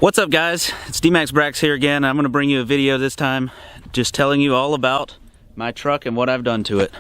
What's up, guys? It's Duramax Brax here again. I'm going to bring you a video this time just telling you all about my truck and what I've done to it.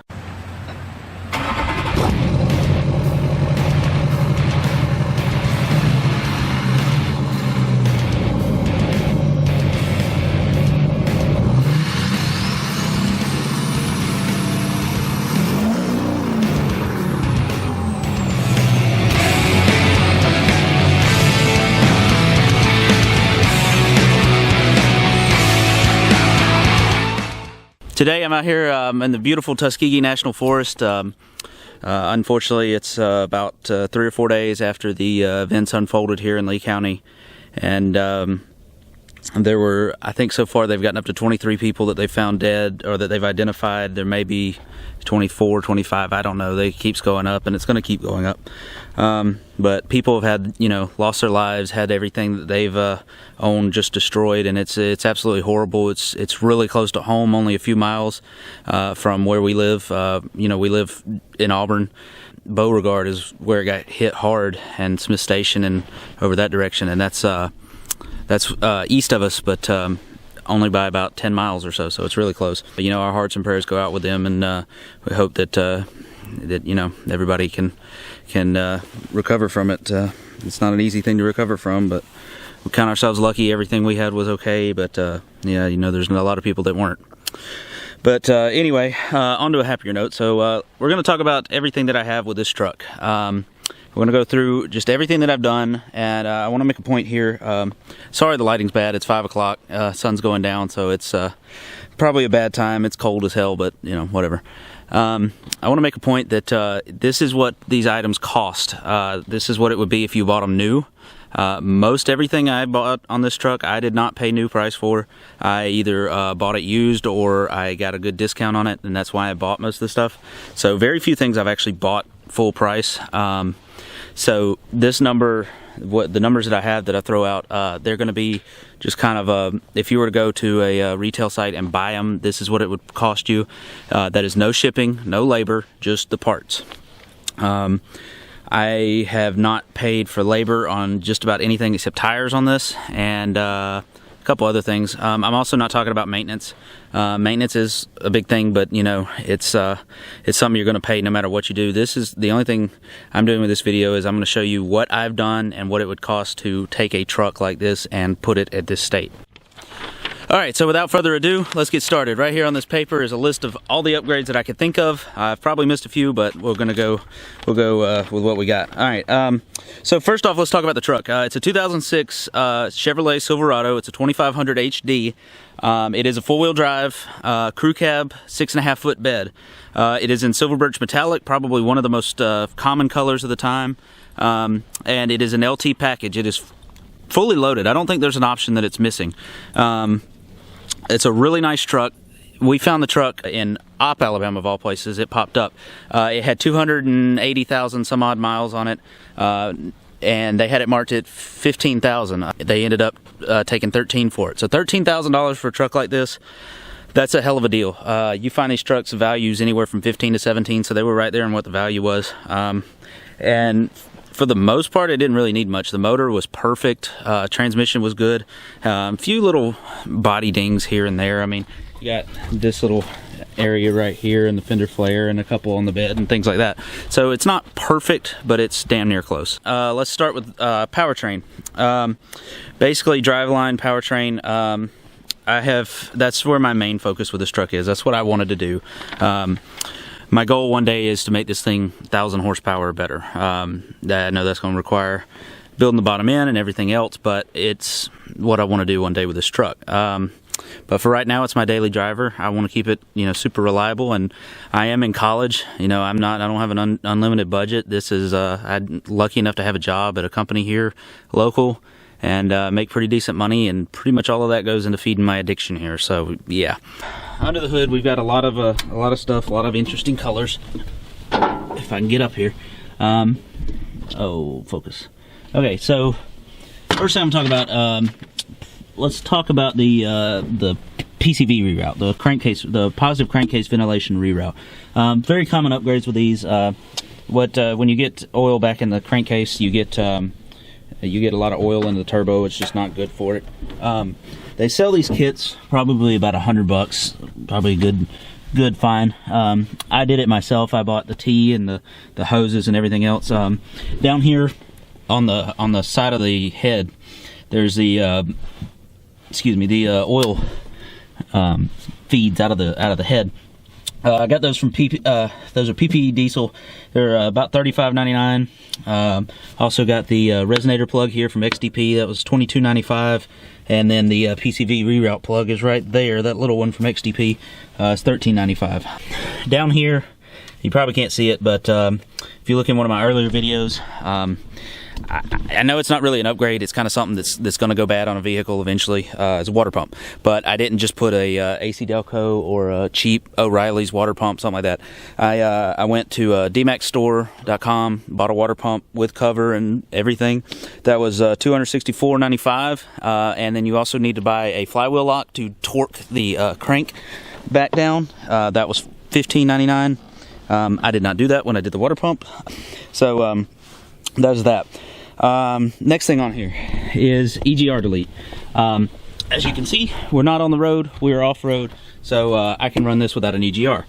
Today I'm out here in the beautiful Tuskegee National Forest. Unfortunately, it's about 3 or 4 days after the events unfolded here in Lee County, and there were, I think so far they've gotten up to 23 people that they found dead or that they've identified. There may be 24, 25, I don't know. It keeps going up, and it's going to keep going up. But people have had, lost their lives, had everything that they've owned just destroyed, and it's absolutely horrible. It's really close to home, only a few miles from where we live. We live in Auburn. Beauregard is where it got hit hard, and Smith Station and over that direction, and that's east of us, but only by about 10 miles or so, so it's really close. But, our hearts and prayers go out with them, and we hope that everybody can recover from it. It's not an easy thing to recover from, but we count ourselves lucky. Everything we had was okay, but there's a lot of people that weren't. But anyway, on to a happier note. So we're going to talk about everything that I have with this truck. We're going to go through just everything that I've done, and I want to make a point here. Sorry the lighting's bad. It's 5 o'clock. Sun's going down, so it's probably a bad time. It's cold as hell, but, whatever. I want to make a point that this is what these items cost. This is what it would be if you bought them new. Most everything I bought on this truck, I did not pay new price for. I either bought it used or I got a good discount on it, and that's why I bought most of the stuff. So very few things I've actually bought full price. So this number, the numbers that I have that I throw out, they're going to be just kind of if you were to go to a retail site and buy them, this is what it would cost you. That is no shipping, no labor, just the parts. I have not paid for labor on just about anything except tires on this, and a couple other things. I'm also not talking about maintenance. Maintenance is a big thing, but it's something you're going to pay no matter what you do. This is the only thing I'm doing with this video is I'm going to show you what I've done and what it would cost to take a truck like this and put it at this state. Alright, so without further ado, let's get started. Right here on this paper is a list of all the upgrades that I could think of. I've probably missed a few, but we'll go with what we got. Alright, so first off, let's talk about the truck. It's a 2006 Chevrolet Silverado. It's a 2500 HD. It is a four-wheel drive, crew cab, 6.5 foot bed. It is in silver birch metallic, probably one of the most common colors of the time, and it is an LT package. It is fully loaded. I don't think there's an option that it's missing. It's a really nice truck. We found the truck in Opp, Alabama, of all places. It popped up. It had 280,000 some odd miles on it, and they had it marked at 15,000. They ended up taking 13 for it. So $13,000 for a truck like this, that's a hell of a deal. You find these trucks values anywhere from 15 to 17, so they were right there in what the value was. And for the most part, it didn't really need much. The motor was perfect. Transmission was good. A few little body dings here and there. I mean, you got this little area right here and the fender flare and a couple on the bed and things like that. So it's not perfect, but it's damn near close. Let's start with powertrain. Basically, driveline, powertrain. That's where my main focus with this truck is. That's what I wanted to do. My goal one day is to make this thing 1,000 horsepower or better. I know that's going to require building the bottom end and everything else, but it's what I want to do one day with this truck. But for right now, it's my daily driver. I want to keep it, super reliable, and I am in college. I don't have an unlimited budget. This is I'm lucky enough to have a job at a company here, local, and make pretty decent money, and pretty much all of that goes into feeding my addiction here. So yeah. Under the hood, we've got a lot of stuff, a lot of interesting colors. If I can get up here. Focus. Okay, so first thing I'm talking about. Let's talk about the PCV reroute, the positive crankcase ventilation reroute. Very common upgrades with these. When you get oil back in the crankcase, you get You get a lot of oil into the turbo. It's just not good for it. They sell these kits probably about $100, probably good fine. I did it myself. I bought the tee and the hoses and everything else. Down here on the side of the head, there's the oil feeds out of the head. I got those from those are PPE diesel. They're about $35.99. Also got the resonator plug here from XDP. That was $22.95. And then the PCV reroute plug is right there. That little one from XDP is $13.95. Down here, you probably can't see it, but if you look in one of my earlier videos, I know it's not really an upgrade. It's kind of something that's going to go bad on a vehicle eventually. It's a water pump, but I didn't just put a AC Delco or a cheap O'Reilly's water pump, something like that. I went to dmaxstore.com, bought a water pump with cover and everything. That was $264.95, and then you also need to buy a flywheel lock to torque the crank back down. That was $15.99. I did not do that when I did the water pump, so that's that. Next thing on here is EGR delete. As you can see, we're not on the road, we're off-road, so I can run this without an EGR.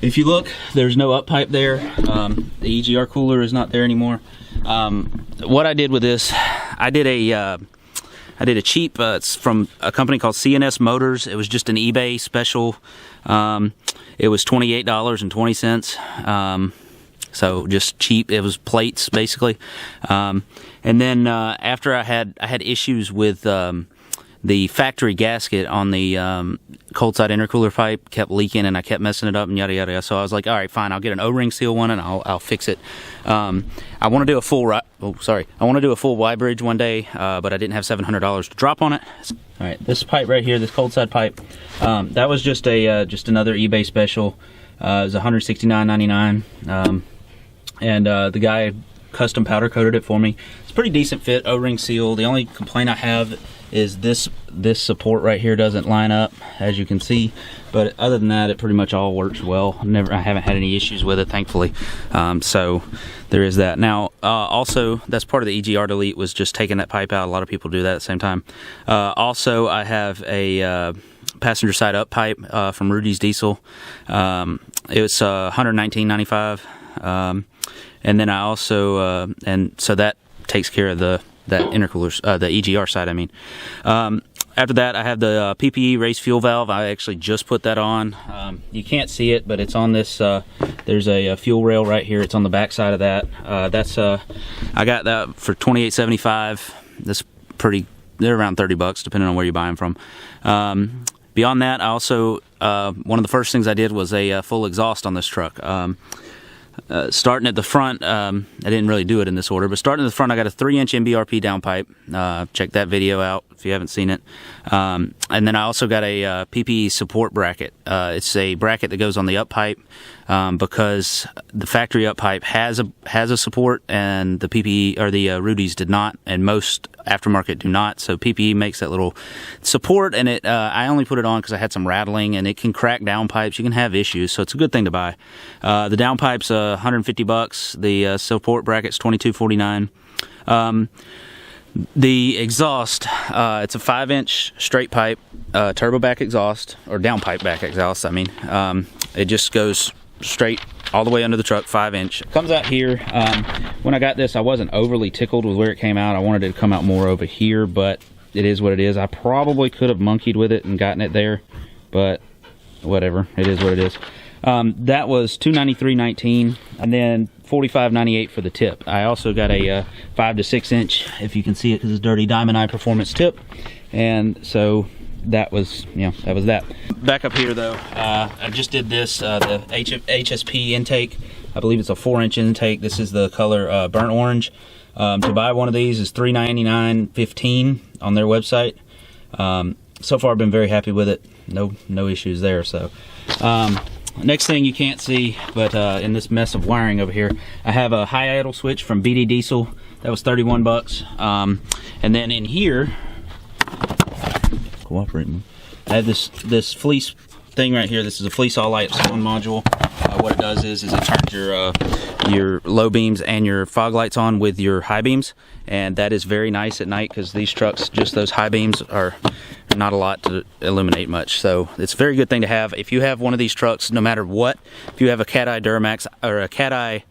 If you look, there's no up pipe there. The EGR cooler is not there anymore. What I did with this, I did a cheap, it's from a company called CNS Motors. It was just an eBay special. It was $28.20. So just cheap. It was plates basically. And then after I had issues with the factory gasket on the cold side intercooler pipe kept leaking, and I kept messing it up and yada yada. So I was like, all right, fine, I'll get an O-ring seal one and I'll fix it. I want to do a full I want to do a full Y bridge one day, but I didn't have $700 to drop on it. All right, this pipe right here, this cold side pipe, that was just another eBay special. It was $169.99. And the guy custom powder coated it for me. It's a pretty decent fit, O-ring seal. The only complaint I have is this support right here doesn't line up, as you can see. But other than that, it pretty much all works well. I haven't had any issues with it, thankfully. So there is that. Now, also, that's part of the EGR delete, was just taking that pipe out. A lot of people do that at the same time. Also, I have a passenger side up pipe from Rudy's Diesel. It was $119.95. And then I also, and so that takes care of that intercooler, the EGR side, I mean. After that, I have the PPE race fuel valve. I actually just put that on. You can't see it, but it's on this, there's a fuel rail right here. It's on the back side of that. I got that for $28.75. That's they're around $30, depending on where you buy them from. Beyond that, I also, one of the first things I did was a full exhaust on this truck. Starting at the front, I didn't really do it in this order, but starting at the front, I got a 3-inch MBRP downpipe. Check that video out if you haven't seen it. And then I also got a PPE support bracket. It's a bracket that goes on the up pipe, because the factory up pipe has a support, and the PPE or the Rudy's did not, and most aftermarket do not. So PPE makes that little support, and it I only put it on because I had some rattling, and it can crack down pipes. You can have issues, so it's a good thing to buy. The downpipe's $150. The support bracket's $22.49. The exhaust, it's a 5-inch straight pipe, turbo back exhaust, or downpipe back exhaust, I mean. It just goes straight all the way under the truck, 5-inch. Comes out here. When I got this, I wasn't overly tickled with where it came out. I wanted it to come out more over here, but it is what it is. I probably could have monkeyed with it and gotten it there, but whatever. It is what it is. That was $293.19, and then $45.98 for the tip. I also got a 5 to 6 inch, if you can see it because it's dirty, Diamond Eye Performance tip, and so that was, that was that. Back up here though, I just did this, the HSP intake. I believe it's a 4-inch intake. This is the color burnt orange. To buy one of these is $399.15 on their website. So far I've been very happy with it. No issues there. So next thing you can't see, but in this mess of wiring over here, I have a high idle switch from BD Diesel. That was $31. And then in here, cooperating, I have this fleece thing right here. This is a fleece all light on module. What it does is it turns your your low beams and your fog lights on with your high beams, and that is very nice at night because these trucks, just those high beams are not a lot to illuminate much. So it's a very good thing to have if you have one of these trucks, no matter what. If you have a cat-eye Duramax or a cat-eye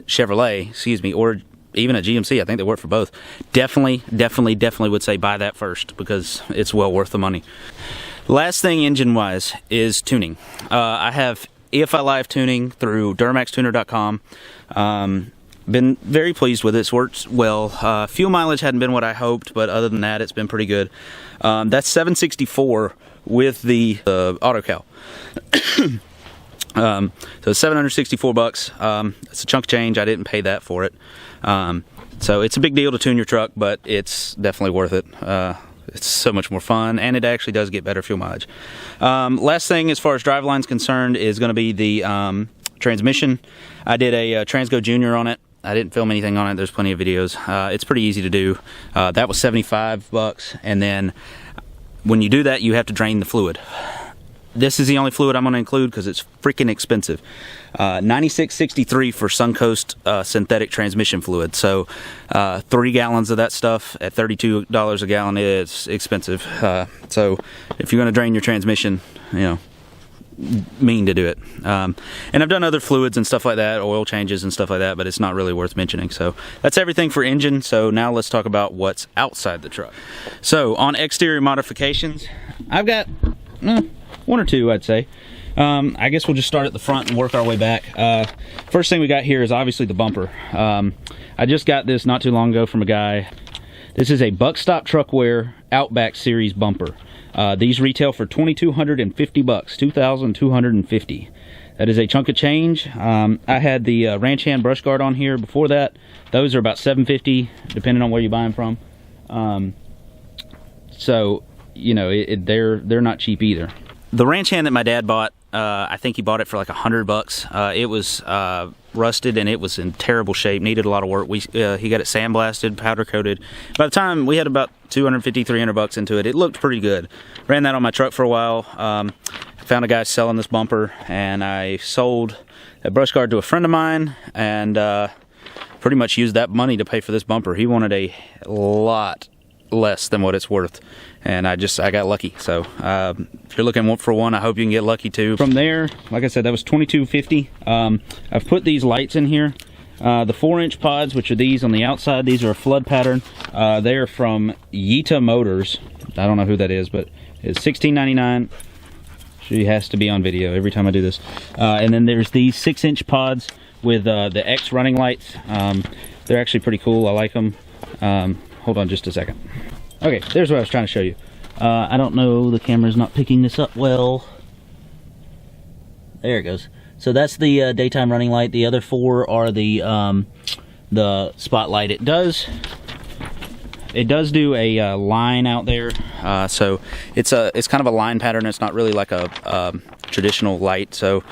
Chevrolet, excuse me, or even a GMC, I think they work for both, definitely would say buy that first because it's well worth the money. Last thing engine wise is tuning. I have EFI Live tuning through DuramaxTuner.com. Been very pleased with it. It's worked well. Fuel mileage hadn't been what I hoped, but other than that, it's been pretty good. That's $764 with the auto cal. So $764. It's a chunk of change. I didn't pay that for it. So it's a big deal to tune your truck, but it's definitely worth it. It's so much more fun, and it actually does get better fuel mileage. Last thing as far as driveline is concerned is going to be the transmission. I did a Transgo Junior on it. I didn't film anything on it. There's plenty of videos. It's pretty easy to do. That was $75, and then when you do that, you have to drain the fluid. This is the only fluid I'm going to include because it's freaking expensive. $96.63 for Suncoast synthetic transmission fluid. So 3 gallons of that stuff at $32 a gallon is expensive. So if you're going to drain your transmission, you know, mean to do it. And I've done other fluids and stuff like that, oil changes and stuff like that, but it's not really worth mentioning. So that's everything for engine. So now let's talk about what's outside the truck. So on exterior modifications, I've got one or two, I'd say. I guess we'll just start at the front and work our way back. First thing we got here is obviously the bumper. I just got this not too long ago from a guy. This is a Buckstop Truckwear Outback Series bumper. These retail for $2,250, $2,250. That is a chunk of change. I had the ranch hand brush guard on here before that. Those are about $750, depending on where you buy them from. So, you know, they're not cheap either. The ranch hand that my dad bought, I think he bought it for like $100. It was rusted and it was in terrible shape, needed a lot of work. He got it sandblasted, powder coated. By the time we had about $250, $300 into it, it looked pretty good. Ran that on my truck for a while. Found a guy selling this bumper, and I sold a brush guard to a friend of mine, and pretty much used that money to pay for this bumper. He wanted a lot less than what it's worth, and I got lucky. So if you're looking for one, I hope you can get lucky too. From there, like I said, that was $22.50. I've put these lights in here, the 4-inch pods, which are these on the outside. These are a flood pattern. They're from Yita Motors. I don't know who that is, but it's $16.99. She has to be on video every time I do this. And then there's these 6-inch pods with the X running lights. They're actually pretty cool. I like them. Hold on just a second. Okay, there's what I was trying to show you. I don't know, the camera's not picking this up well. There it goes. So that's the daytime running light. The other 4 are the spotlight. It does do a line out there. So it's kind of a line pattern. It's not really like a traditional light. So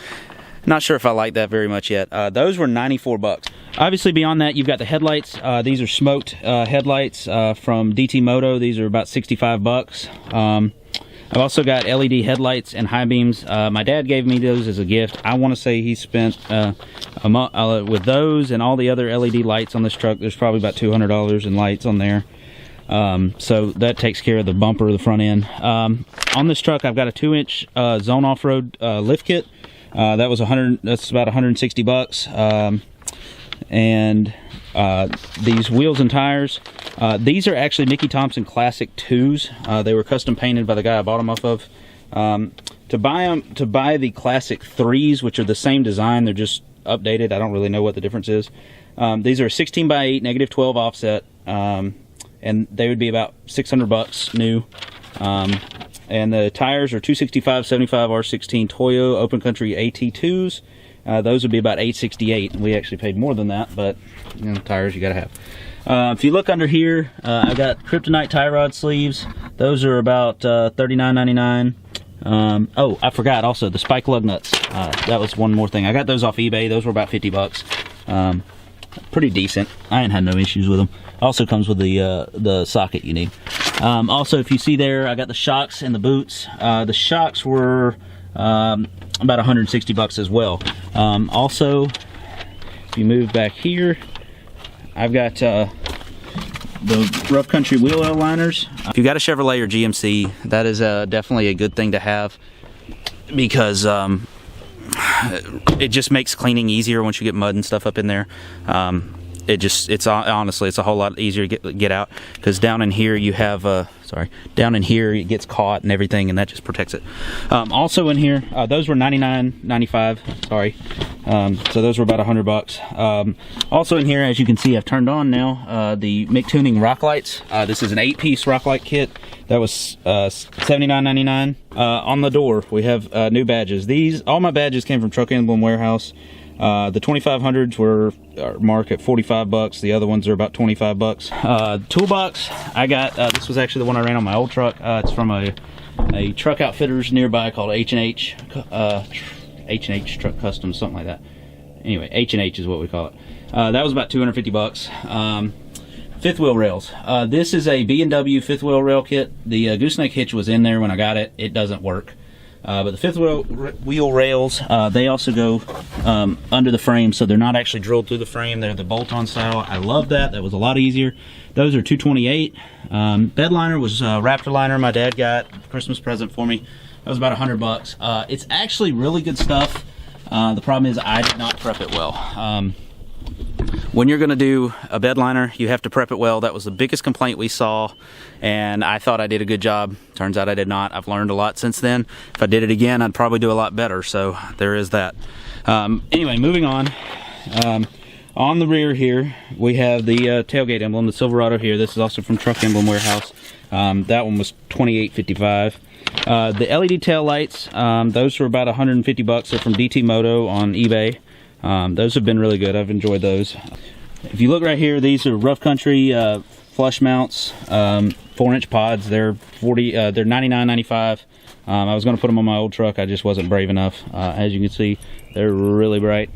not sure if I like that very much yet. Those were $94. Obviously, beyond that, you've got the headlights. These are smoked headlights from DT Moto. These are about $65. I've also got LED headlights and high beams. My dad gave me those as a gift. I want to say he spent, with those and all the other LED lights on this truck, there's probably about $200 in lights on there. So that takes care of the bumper, the front end. On this truck, I've got a 2-inch Zone Off-Road lift kit. That's about $160. And these wheels and tires, these are actually Mickey Thompson Classic 2s. They were custom painted by the guy I bought them off of. To buy the Classic 3s, which are the same design, they're just updated. I don't really know what the difference is. These are 16x8 -12 offset, and they would be about $600 new. And the tires are 265/75 R16 Toyo Open Country AT2s. Those would be about $868. We actually paid more than that, but you know, tires you gotta have. If you look under here, I've got Kryptonite tie rod sleeves. Those are about $39.99. Oh, I forgot also the spike lug nuts. That was one more thing. I got those off eBay. Those were about $50. Pretty decent. I ain't had no issues with them. Also comes with the socket you need. Also, if you see there, I got the shocks and the boots. The shocks were about $160 as well. Also, if you move back here, I've got the Rough Country wheel well liners. If you've got a Chevrolet or GMC, that is definitely a good thing to have, because it just makes cleaning easier once you get mud and stuff up in there. It's honestly, it's a whole lot easier to get out, because down in here you have down in here it gets caught and everything, and that just protects it. Also in here, those were $99.95. Sorry, so those were about $100. Also in here, as you can see, I've turned on now the McTuning rock lights. This is an 8-piece rock light kit. That was $79.99. On the door we have new badges. All my badges came from Truck Emblem Warehouse. The 2500s were marked at $45. The other ones are about $25. Toolbox, I got, this was actually the one I ran on my old truck. It's from a truck outfitters nearby called H&H Truck Customs, something like that. Anyway, H&H is what we call it. That was about $250. Fifth wheel rails. This is a B&W fifth wheel rail kit. The gooseneck hitch was in there when I got it. It doesn't work. But the fifth wheel rails, they also go under the frame, so they're not actually drilled through the frame. They're the bolt-on style. I love that. That was a lot easier. Those are $228. Bed liner was Raptor liner my dad got Christmas present for me. That was about $100. It's actually really good stuff. The problem is I did not prep it well. When you're going to do a bed liner, you have to prep it well. That was the biggest complaint we saw, and I thought I did a good job. Turns out I did not. I've learned a lot since then. If I did it again, I'd probably do a lot better, so there is that. Anyway, moving on. On the rear here, we have the tailgate emblem, the Silverado here. This is also from Truck Emblem Warehouse. That one was $28.55. The LED tail lights, those were about $150. They're from DT Moto on eBay. Those have been really good. I've enjoyed those. If you look right here, these are Rough Country flush mounts, 4-inch pods. They're $99.95. I was going to put them on my old truck. I just wasn't brave enough. As you can see, they're really bright.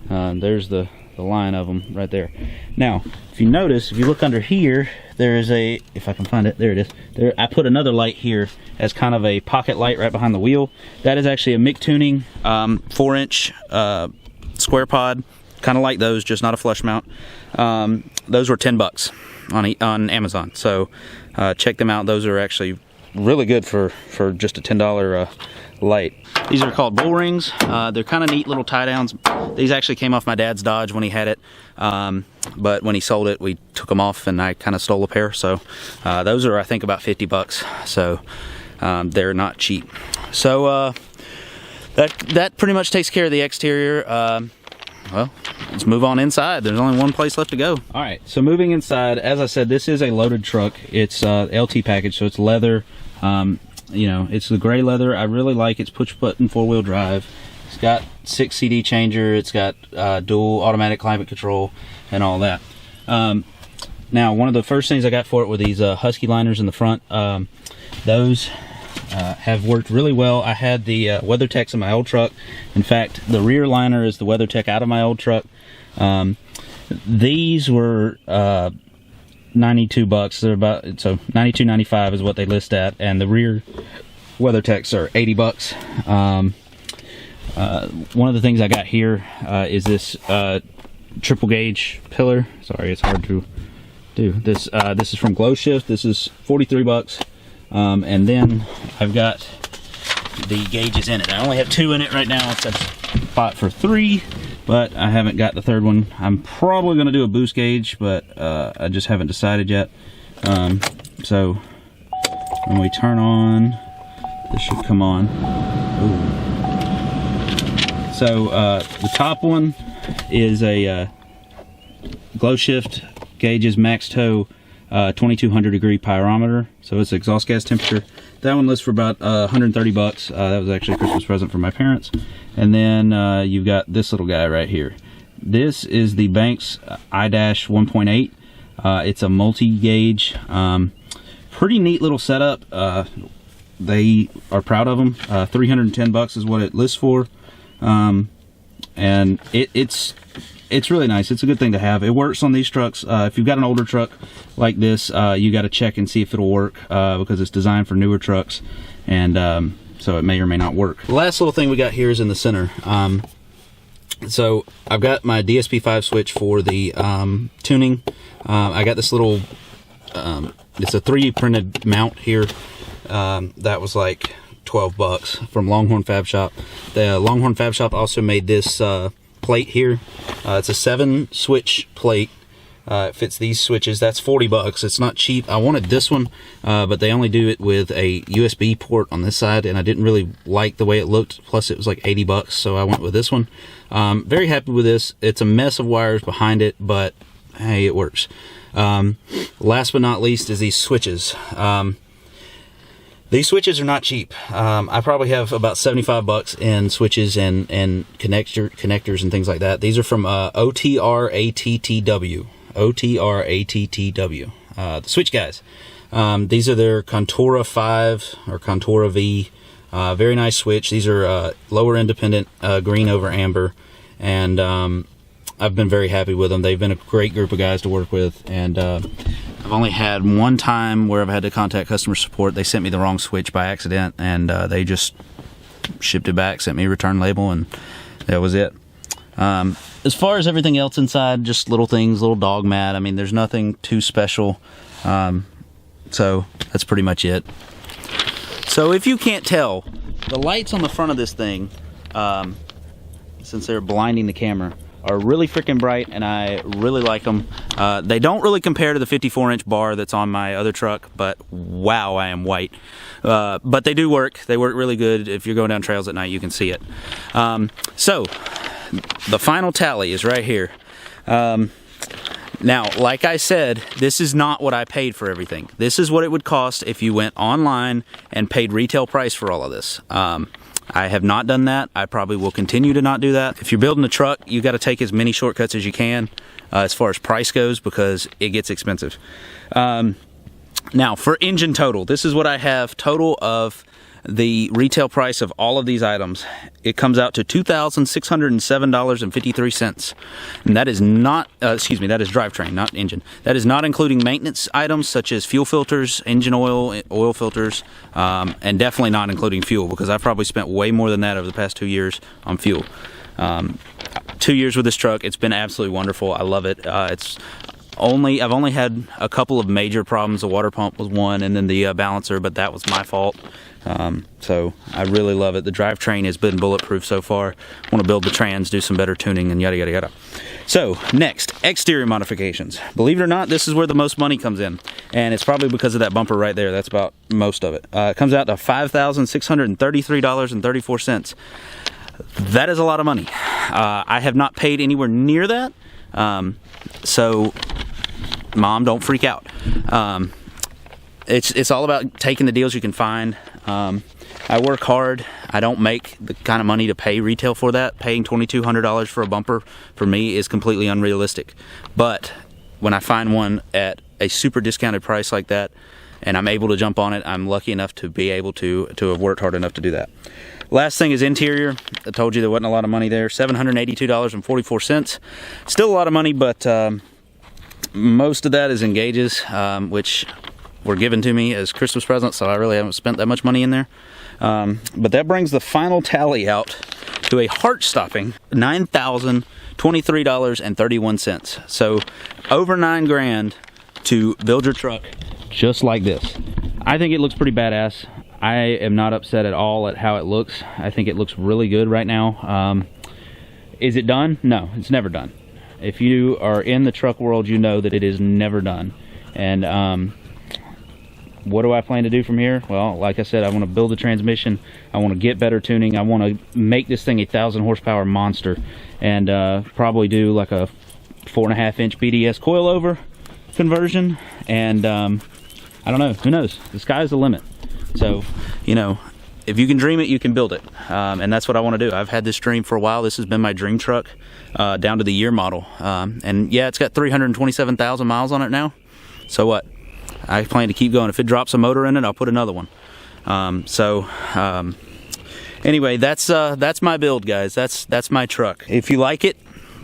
There's the line of them right there. Now, if you notice, if you look under here, there is a, if I can find it, there it is. There, I put another light here as kind of a pocket light right behind the wheel. That is actually a McTuning 4-inch square pod, kind of like those, just not a flush mount. Those were $10 on Amazon, so check them out. Those are actually really good for just a $10 light. These are called bull rings. They're kind of neat little tie downs. These actually came off my dad's Dodge when he had it, but when he sold it, we took them off and I kind of stole a pair. So those are, I think, about $50. So they're not cheap. So that pretty much takes care of the exterior. Well, let's move on inside. There's only one place left to go. All right, so moving inside, as I said, this is a loaded truck. It's LT package, so it's leather. You know, it's the gray leather. I really like its push-button 4-wheel drive. It's got 6 CD changer. It's got dual automatic climate control and all that. Now, one of the first things I got for it were these Husky liners in the front. Those have worked really well. I had the WeatherTechs in my old truck. In fact, the rear liner is the WeatherTech out of my old truck. These were $92. They're about, so $92.95 is what they list at, and the rear WeatherTechs are $80. One of the things I got here is this triple gauge pillar. Sorry, it's hard to do this. This is from Glow Shift. This is $43. And then I've got the gauges in it. I only have 2 in it right now. It's got a spot for 3, but I haven't got the third one. I'm probably going to do a boost gauge, but I just haven't decided yet. So when we turn on, this should come on. Ooh. So the top one is a Glow Shift gauges max tow 2200 degree pyrometer, so it's exhaust gas temperature. That one lists for about $130. That was actually a Christmas present from my parents. And then you've got this little guy right here. This is the Banks I-1.8. It's a multi-gauge, pretty neat little setup. They are proud of them. $310 is what it lists for, and it's really nice. It's a good thing to have. It works on these trucks. If you've got an older truck like this, you got to check and see if it'll work, because it's designed for newer trucks, and so it may or may not work. The last little thing we got here is in the center. So I've got my DSP-5 switch for the tuning. I got this little, it's a 3D printed mount here. That was like 12 bucks from Longhorn Fab Shop. The Longhorn Fab Shop also made this plate here. It's a 7 switch plate. It fits these switches. That's 40 bucks. It's not cheap. I wanted this one, but they only do it with a USB port on this side, and I didn't really like the way it looked. Plus, it was like 80 bucks, so I went with this one. Very happy with this. It's a mess of wires behind it, but hey, it works. Last but not least is these switches. These switches are not cheap. I probably have about 75 bucks in switches and connectors and things like that. These are from OTRATTW. OTRATTW. The switch guys. These are their Contura 5 or Contura V. Very nice switch. These are lower independent, green over amber, and I've been very happy with them. They've been a great group of guys to work with, and I've only had one time where I've had to contact customer support. They sent me the wrong switch by accident, and they just shipped it back, sent me a return label, and that was it. As far as everything else inside, just little things, little dog mat. I mean, there's nothing too special. So that's pretty much it. So if you can't tell, the lights on the front of this thing, since they're blinding the camera, are really freaking bright, and I really like them. They don't really compare to the 54-inch bar that's on my other truck, but wow, I am white. But they do work. They work really good. If you're going down trails at night, you can see it. So the final tally is right here. Now, like I said, this is not what I paid for everything. This is what it would cost if you went online and paid retail price for all of this. I have not done that. I probably will continue to not do that. If you're building a truck, you got to take as many shortcuts as you can as far as price goes, because it gets expensive. Now, for engine total, this is what I have total of the retail price of all of these items. It comes out to $2,607.53. And that is not, that is drivetrain, not engine. That is not including maintenance items such as fuel filters, engine oil, oil filters, and definitely not including fuel, because I've probably spent way more than that over the past 2 years on fuel. 2 years with this truck, it's been absolutely wonderful. I love it. I've only had a couple of major problems. The water pump was one, and then the balancer, but that was my fault. So I really love it. The drivetrain has been bulletproof so far. I want to build the trans, do some better tuning, and yada yada yada. So next, exterior modifications. Believe it or not, this is where the most money comes in, and it's probably because of that bumper right there. That's about most of it. It comes out to $5,633.34. That is a lot of money. I have not paid anywhere near that. So Mom, don't freak out. It's all about taking the deals you can find. I work hard. I don't make the kind of money to pay retail for that. Paying $2,200 for a bumper for me is completely unrealistic. But when I find one at a super discounted price like that, and I'm able to jump on it, I'm lucky enough to be able to have worked hard enough to do that. Last thing is interior. I told you there wasn't a lot of money there. $782.44. Still a lot of money, but most of that is engages, which were given to me as Christmas presents, so I really haven't spent that much money in there. But that brings the final tally out to a heart-stopping $9,023.31. So over $9,000 to build your truck just like this. I think it looks pretty badass. I am not upset at all at how it looks. I think it looks really good right now. Is it done? No, it's never done. If you are in the truck world, you know that it is never done. And what do I plan to do from here? Well, like I said, I want to build a transmission. I want to get better tuning. I want to make this thing a 1,000 horsepower monster, and probably do like a 4.5-inch BDS coilover conversion. And I don't know, who knows? The sky's the limit. So, you know, if you can dream it, you can build it. And that's what I want to do. I've had this dream for a while. This has been my dream truck, down to the year model. And yeah, it's got 327,000 miles on it now. So what? I plan to keep going. If it drops a motor in it, I'll put another one. Anyway, that's my build, guys. That's my truck. If you like it,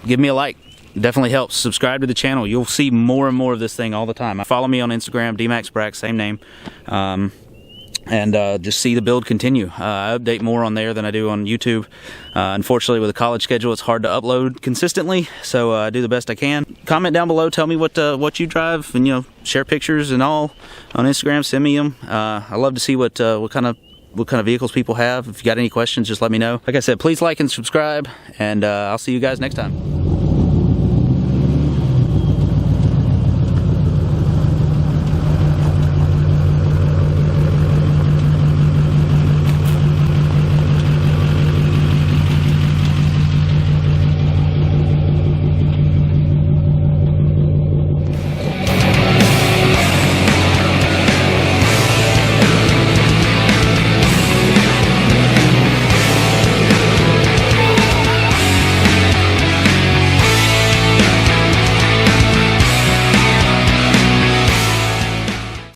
give me a like. It definitely helps. Subscribe to the channel. You'll see more and more of this thing all the time. Follow me on Instagram, DMaxBrax, same name. and just see the build continue. I update more on there than I do on YouTube. Unfortunately, with a college schedule, it's hard to upload consistently, so I do the best I can. Comment down below, tell me what you drive, and share pictures and all on Instagram. Send me them. I love to see what kind of vehicles people have. If you got any questions, just let me know. Like I said, please like and subscribe, and I'll see you guys next time.